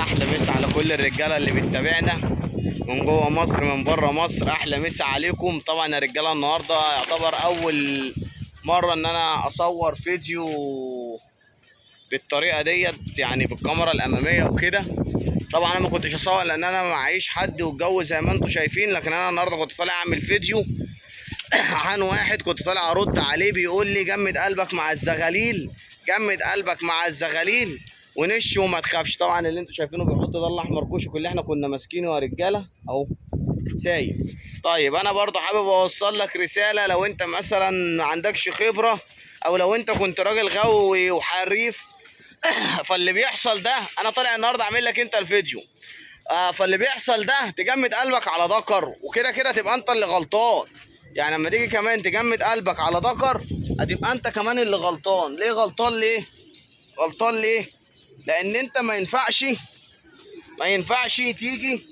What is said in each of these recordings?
احلى مسا على كل الرجاله اللي بتتابعنا من جوه مصر من بره مصر. احلى مسا عليكم. طبعا يا رجاله النهارده يعتبر اول مره ان انا اصور فيديو بالطريقه ديت، يعني بالكاميرا الاماميه وكده. طبعا انا ما كنتش اصور لان انا معيش حد والجو زي ما انتم شايفين، لكن انا النهارده كنت طالع اعمل فيديو عن واحد كنت طالع ارد عليه بيقول لي جمد قلبك مع الزغاليل، جمد قلبك مع الزغاليل ونش وما تخافش. طبعا اللي انتوا شايفينه بيحط ده الاحمر كشك اللي احنا كنا ماسكينه يا رجاله اهو سايب. طيب انا برضو حابب اوصل لك رساله، لو انت مثلا ما عندكش خبره او لو انت كنت راجل غوي وحريف فاللي بيحصل ده انا طالع النهارده اعمل لك انت الفيديو. فاللي بيحصل ده تجمد قلبك على ذكر، وكده كده تبقى انت اللي غلطان. يعني لما تيجي كمان تجمد قلبك على ذكر هتبقى انت كمان اللي غلطان. ليه غلطان؟ ليه غلطان؟ ليه؟ لان انت ما ينفعش تيجي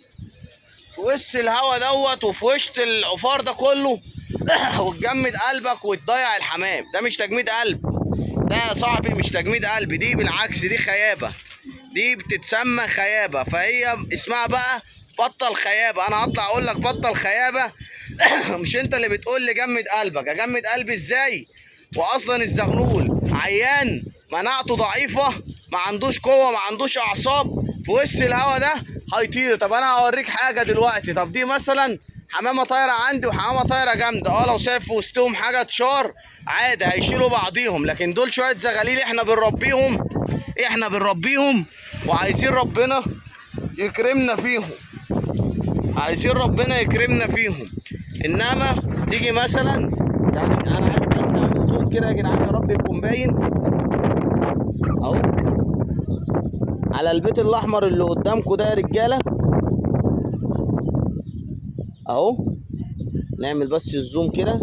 في وسط الهوا دوت وفي وسط العفار ده كله وتجمد قلبك وتضيع الحمام. ده مش تجميد قلب، ده يا صاحبي مش تجميد قلب، دي بالعكس دي خيابه، دي بتتسمى خيابه. فهي اسمها بقى بطل خيابه. انا هطلع اقول لك بطل خيابه مش انت اللي بتقول لي جمد قلبك. اجمد قلبي ازاي واصلا الزغلول عيان مناعته ضعيفه، ما عندوش قوه، ما عندوش اعصاب، في وسط الهوا ده هيطير. طب انا هوريك حاجه دلوقتي. طب دي مثلا حمامه طايره عندي وحمامه طايره جامده، لو سايب في وسطهم حاجه تشار عادي هيشيلوا بعضيهم، لكن دول شويه زغاليل احنا بنربيهم وعايزين ربنا يكرمنا فيهم، عايزين ربنا يكرمنا فيهم. انما تيجي مثلا، يعني انا عايز بس اعمل زوم كده يا جدعان يا رب يكون باين اهو على البيت الاحمر اللي قدامكم ده يا رجاله اهو. نعمل بس الزوم كده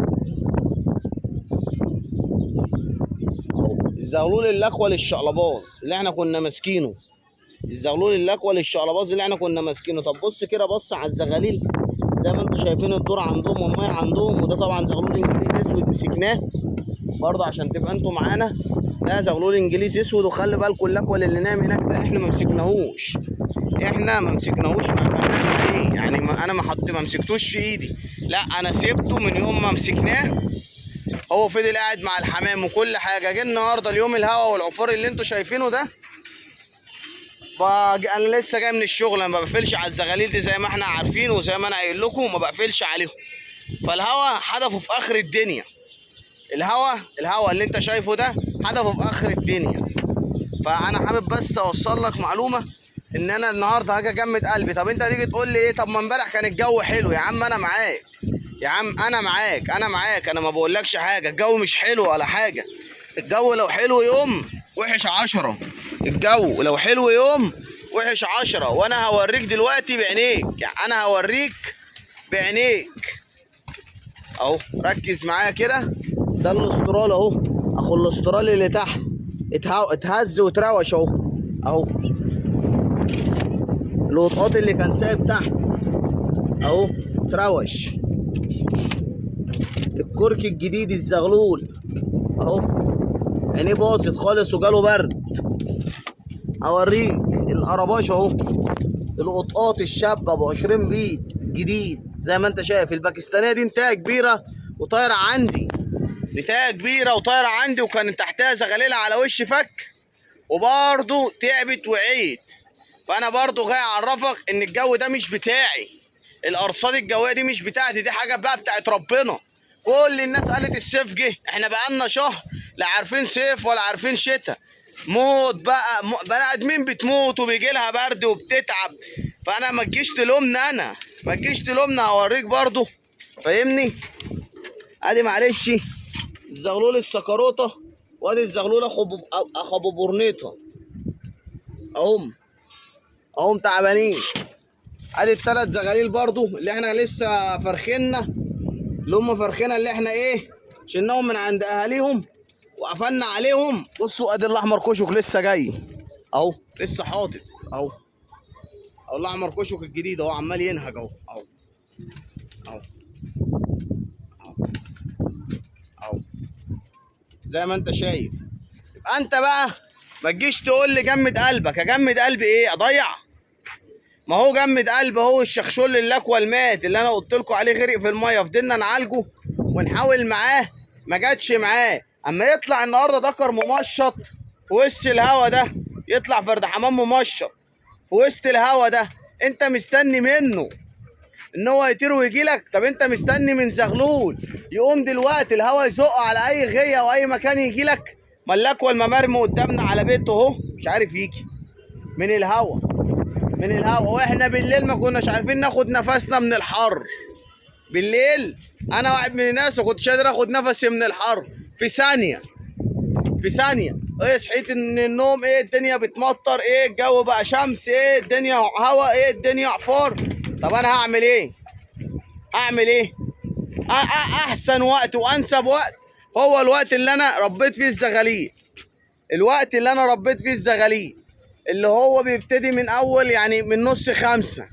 اهو. الزغلول الاكول الشقلباز اللي احنا كنا ماسكينه، الزغلول الاكول الشقلباز اللي احنا كنا ماسكينه. طب بص كده، بص على الزغاليل زي ما انتم شايفين، الدور عندهم والميه عندهم. وده طبعا زغلول انجليزي اسود مسكناه برضه عشان تبقى انتوا معانا. ده زغلول انجليزي اسود، وخلي بالكم الاكول اللي نام هناك ده احنا ما مسكناهوش، ما اكلناش عليه. يعني انا ما مسكتوش في ايدي، لا انا سيبته من يوم ما مسكناه هو فضل قاعد مع الحمام وكل حاجه. جه النهارده اليوم الهوا والعفار اللي انتوا شايفينه ده، انا لسه جاي من الشغل. انا ما بقفلش على الزغاليل دي زي ما احنا عارفين وزي ما انا قايل لكم، ما بقفلش عليهم. فالهوا هدفه في اخر الدنيا، الهوا اللي انت شايفه ده هدفه في اخر الدنيا. فانا حابب بس اوصل لك معلومه ان انا النهارده هاجي اجمد قلبي. طب انت هتيجي تقول لي ايه؟ طب ما امبارح كان الجو حلو. يا عم انا معاك، يا عم انا معاك، انا ما بقولكش حاجه. الجو مش حلو ولا حاجه، الجو لو حلو يوم وحش 10، الجو لو حلو يوم وحش 10. وانا هوريك دلوقتي بعينيك، يعني انا هوريك بعينيك اهو. ركز معايا كده، ده الاسترال اهو، اخو الاسترال اللي تحت اتهز وتروش اهو. القطقاط اللي كان سايب تحت اهو تروش. الكرك الجديد الزغلول اهو عينيه باظت خالص وجاله برد. اوريك القرباش اهو، القطقاط الشابه ابو 20 بيض الجديد زي ما انت شايف. الباكستانيه دي نتايه كبيره وطايره عندي، وكان تحتها زغاليله على وش فك وبرضه تعبت وعيت. فانا برضه جاي اعرفك ان الجو ده مش بتاعي، الارصاد الجويه دي مش بتاعتي، دي حاجه بقى بتاعت ربنا. كل الناس قالت الصيف جه، احنا بقالنا شهر لا عارفين صيف ولا عارفين شتاء. موت بقى، بني ادمين بتموت وبيجي لها برد وبتتعب. فانا ما تجيش تلومنا، هوريك برضه فاهمني. ادي معلش الزغلول السكروطه، وادي الزغلول اخو ابو برنيطه اهم تعبانين. ادي الثلاث زغاليل برضو اللي احنا لسه فرخنا، اللي احنا شلناهم من عند اهاليهم وقفلنا عليهم. بصوا ادي الاحمر كشك لسه جاي اهو، لسه حاطط اهو الاحمر كشك الجديد اهو، عمال ينهج اهو زي ما انت شايف. يبقى انت بقى ما تجيش تقول لي جمد قلبك. اجمد قلبي ايه؟ اضيع ما هو جمد قلب اهو الشخشول اللكوه المات اللي انا قلت لكم عليه غرق في الميه، فضلنا نعالجه ونحاول معاه ما جاتش معاه. اما يطلع النهارده ذكر ممشط في وسط الهوا ده، يطلع فرد حمام ممشط في وسط الهوا ده، انت مستني منه ان هو يطير ويجي لك؟ طب انت مستني من زغلول يقوم دلوقتي الهوا يزق على اي غيه او اي مكان يجي لك؟ ما اللكوه الممرمي قدامنا على بيته اهو مش عارف يجي من الهوا، من الهوا. واحنا بالليل ما كناش عارفين ناخد نفسنا من الحر. بالليل انا واحد من الناس ما كنتش قادر اخد نفسي من الحر في ثانيه، في ثانيه. ايه صحيت من النوم، ايه الدنيا بتمطر، ايه الجو بقى شمس، ايه الدنيا هوا، ايه الدنيا عفار. طب انا هعمل ايه؟ هعمل ايه؟ احسن وقت وانسب وقت هو الوقت اللي انا ربيت فيه الزغاليل. الوقت اللي انا ربيت فيه الزغاليل اللي هو بيبتدي من اول يعني من نص 5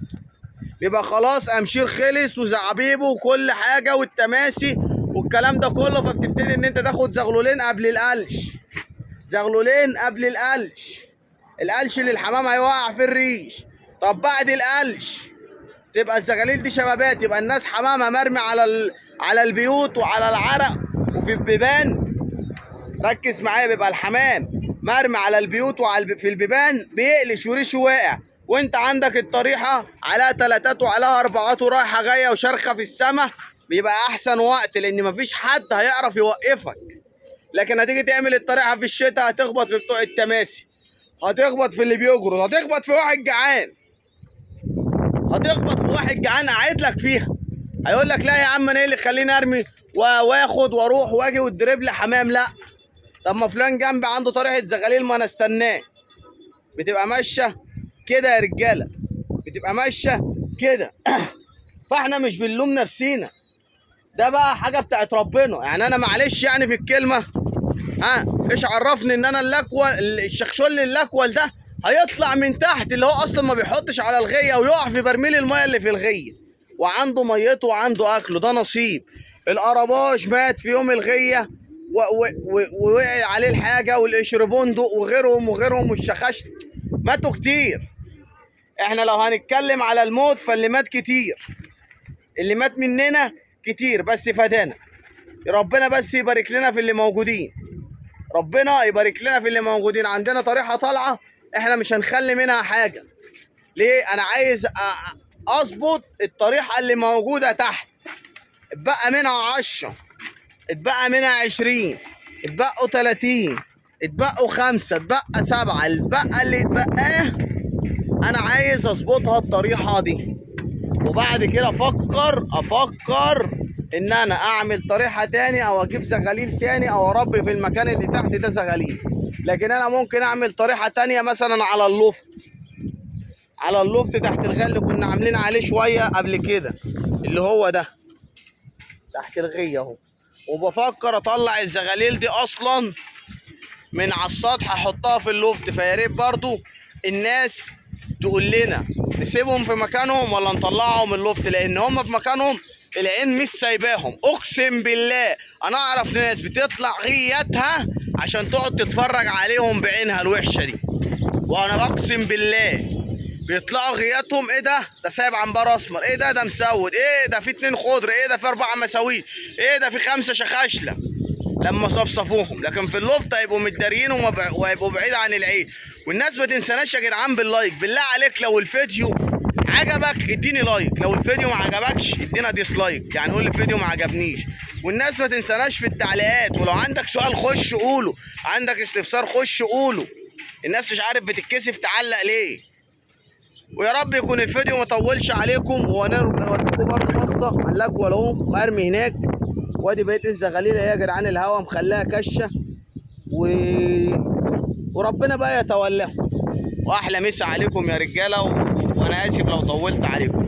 بيبقى خلاص امشير خلص وزعبيبه وكل حاجه والتماسي والكلام ده كله، فبتبتدي ان انت تاخد زغلولين قبل القلش، زغلولين قبل القلش. القلش اللي الحمام هيوقع في الريش. طب بعد القلش تبقى الزغاليل دي شبابات، يبقى الناس حمامها مرمي على البيوت وعلى العرق وفي البيبان. ركز معايا، بيبقى الحمام مرمي على البيوت في البيبان بيقلش وريشه واقع، وانت عندك الطريحه عليها 3 وعليها 4 ورايحه جايه وشرخه في السماء. بيبقى احسن وقت لان مفيش حد هيعرف يوقفك. لكن هتيجي تعمل الطريحه في الشتاء هتخبط في بتوع التماسي، هتخبط في اللي بيجروا، هتخبط في واحد جعان، هتخبط في واحد جعان قاعد لك فيها. هيقول لك لا يا عم انا ايه اللي يخليني ارمي واخد واروح واجي والدريبل حمام؟ لا. طب ما فلان جنبي عنده طريحه زغاليل ما انا استناه. بتبقى ماشيه كده يا رجاله، بتبقى ماشيه كده. فاحنا مش بنلوم نفسينا، ده بقى حاجه بتاعت ربنا. يعني انا معلش يعني في الكلمه، ايش عرفني ان انا اللكوه الشخشول اللكوه ده هيطلع من تحت اللي هو اصلا ما بيحطش على الغيه ويقع في برميل الميه اللي في الغيه وعنده ميته وعنده اكله؟ ده نصيب. القرباش مات في يوم الغيه ووقع عليه الحاجه، والقشربندق وغيرهم والشخاشت ماتوا كتير. احنا لو هنتكلم على الموت فاللي مات كتير، اللي مات مننا كتير، بس فدانا ربنا. بس يبارك لنا في اللي موجودين، ربنا يبارك لنا في اللي موجودين. عندنا طريحه طالعه احنا مش هنخلي منها حاجه. ليه؟ انا عايز اظبط الطريحه اللي موجوده تحت. اتبقى منها 10، اتبقى منها 20، اتبقوا 30، اتبقوا 5، اتبقى 7، اتبقى اللي اتبقاه انا عايز اظبطها الطريحه دي. وبعد كده افكر ان انا اعمل طريحه تاني او اجيب زغاليل تاني او اربي في المكان اللي تحت ده زغاليل. لكن انا ممكن اعمل طريحه تانيه مثلا على اللفت، على اللفت تحت الغل اللي كنا عاملين عليه شويه قبل كده، اللي هو ده تحت الغيه اهو. وبفكر اطلع الزغاليل دي اصلا من على السطح احطها في اللفت. فيا ريت برضو الناس تقول لنا نسيبهم في مكانهم ولا نطلعهم اللفت، لان هم في مكانهم العين مش سايباهم. اقسم بالله انا اعرف ناس بتطلع غيتها عشان تقعد تتفرج عليهم بعينها الوحشه دي، وانا اقسم بالله بيطلعوا غياتهم. ايه ده سايب عنبر اسمر، ايه ده مسود، ايه ده في 2 خضر، ايه ده في 4 مساويت، ايه ده في 5 شخاشله لما صفصفوهم. لكن في اللفت هيبقوا متداريين وهيبقوا بعيد عن العين. والناس ما تنساناش يا جدعان باللايك. بالله عليك لو الفيديو عجبك اديني لايك، لو الفيديو ما عجبكش ادينا ديسلايك، يعني قول الفيديو ما عجبنيش. والناس ما تنساناش في التعليقات، ولو عندك سؤال خش قوله، عندك استفسار خش قوله. الناس مش عارف بتتكسف تعلق ليه. ويا رب يكون الفيديو ما طولش عليكم، ونوديكم برضه بصه على اللكوه اهو مرمي هناك. وادي بقيه الزغاليل اهي يا جدعان، الهوا مخليها كشه وربنا بقى يتولاهم. واحلى مسا عليكم يا رجاله، وانا اسف لو طولت عليكم.